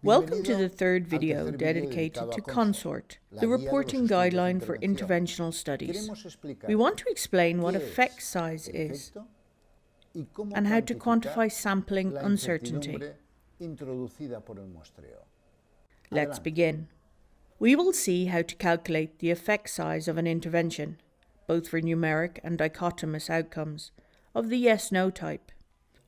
Welcome to the third video dedicated to CONSORT, the reporting guideline for interventional studies. We want to explain what effect size is and how to quantify sampling uncertainty. Let's begin. We will see how to calculate the effect size of an intervention, both for numeric and dichotomous outcomes, of the yes-no type,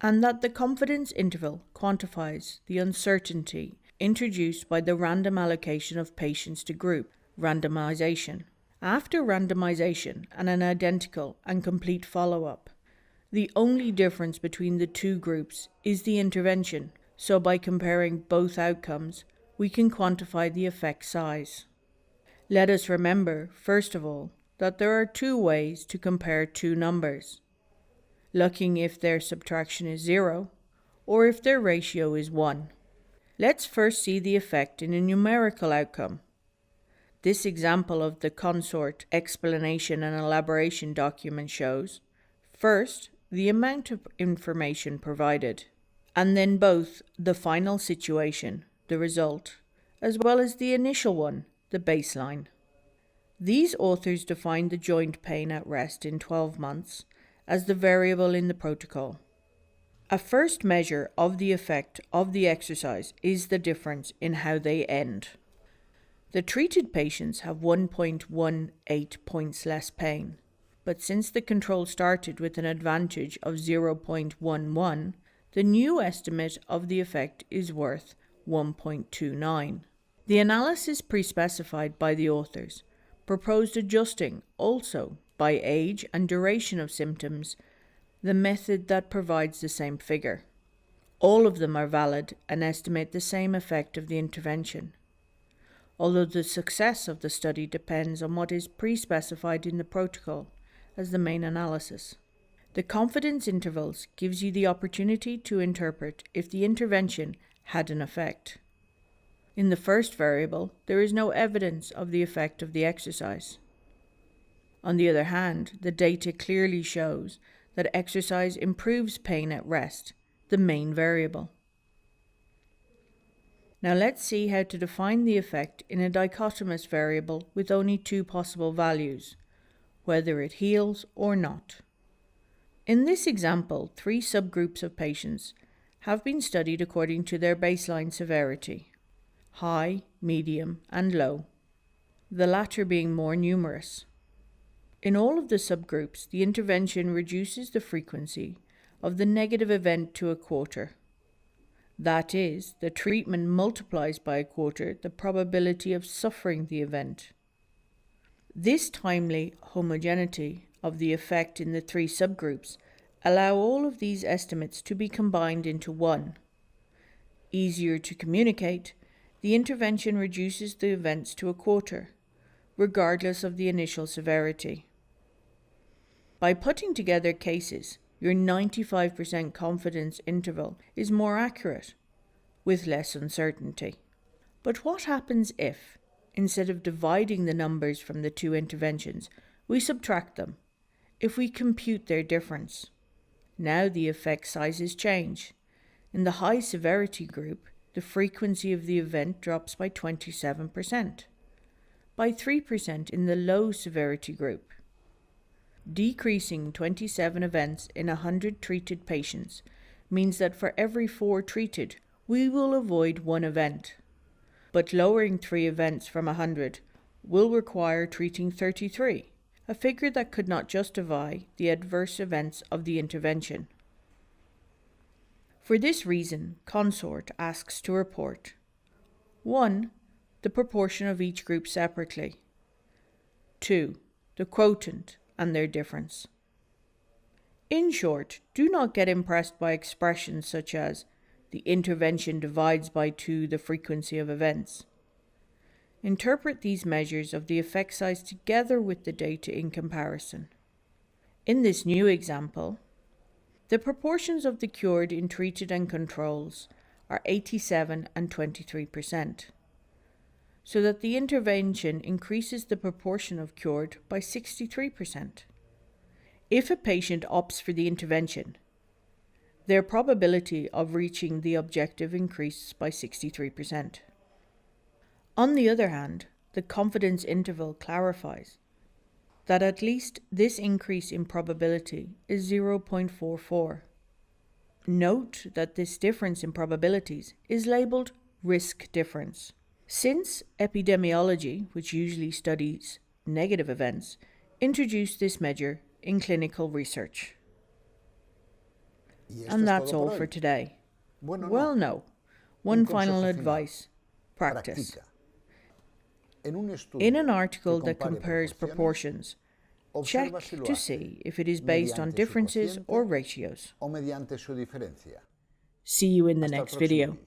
and that the confidence interval quantifies the uncertainty introduced by the random allocation of patients to group, randomization. After randomization and an identical and complete follow-up, the only difference between the two groups is the intervention, so by comparing both outcomes, we can quantify the effect size. Let us remember, first of all, that there are two ways to compare two numbers: looking if their subtraction is 0 or if their ratio is 1. Let's first see the effect in a numerical outcome. This example of the CONSORT explanation and elaboration document shows, first, the amount of information provided, and then both the final situation, the result, as well as the initial one, the baseline. These authors defined the joint pain at rest in 12 months as the variable in the protocol. A first measure of the effect of the exercise is the difference in how they end. The treated patients have 1.18 points less pain, but since the control started with an advantage of 0.11, the new estimate of the effect is worth 1.29. The analysis pre-specified by the authors proposed adjusting also by age and duration of symptoms the method that provides the same figure. All of them are valid and estimate the same effect of the intervention, although the success of the study depends on what is pre-specified in the protocol as the main analysis. The confidence intervals gives you the opportunity to interpret if the intervention had an effect. In the first variable, there is no evidence of the effect of the exercise. On the other hand, the data clearly shows that exercise improves pain at rest, the main variable. Now let's see how to define the effect in a dichotomous variable with only two possible values, whether it heals or not. In this example, 3 subgroups of patients have been studied according to their baseline severity: high, medium, and low, the latter being more numerous. In all of the subgroups, the intervention reduces the frequency of the negative event to a quarter. That is, the treatment multiplies by a quarter the probability of suffering the event. This timely homogeneity of the effect in the 3 subgroups allow all of these estimates to be combined into one. Easier to communicate, the intervention reduces the events to a quarter, regardless of the initial severity. By putting together cases, your 95% confidence interval is more accurate, with less uncertainty. But what happens if, instead of dividing the numbers from the 2 interventions, we subtract them, if we compute their difference? Now the effect sizes change. In the high severity group, the frequency of the event drops by 27%, by 3% in the low severity group. Decreasing 27 events in 100 treated patients means that for every 4 treated, we will avoid 1 event. But lowering 3 events from 100 will require treating 33, a figure that could not justify the adverse events of the intervention. For this reason, CONSORT asks to report 1. The proportion of each group separately. 2. The quotient and their difference. In short, do not get impressed by expressions such as the intervention divides by 2 the frequency of events. Interpret these measures of the effect size together with the data in comparison. In this new example, the proportions of the cured in treated and controls are 87 and 23%, so that the intervention increases the proportion of cured by 63%. If a patient opts for the intervention, their probability of reaching the objective increases by 63%. On the other hand, the confidence interval clarifies that at least this increase in probability is 0.44. Note that this difference in probabilities is labelled risk difference. Since epidemiology, which usually studies negative events, introduced this measure in clinical research. And that's all for today. Well, no. One final advice. Practice. In an article that compares proportions, check to see if it is based on differences or ratios. See you in the next video.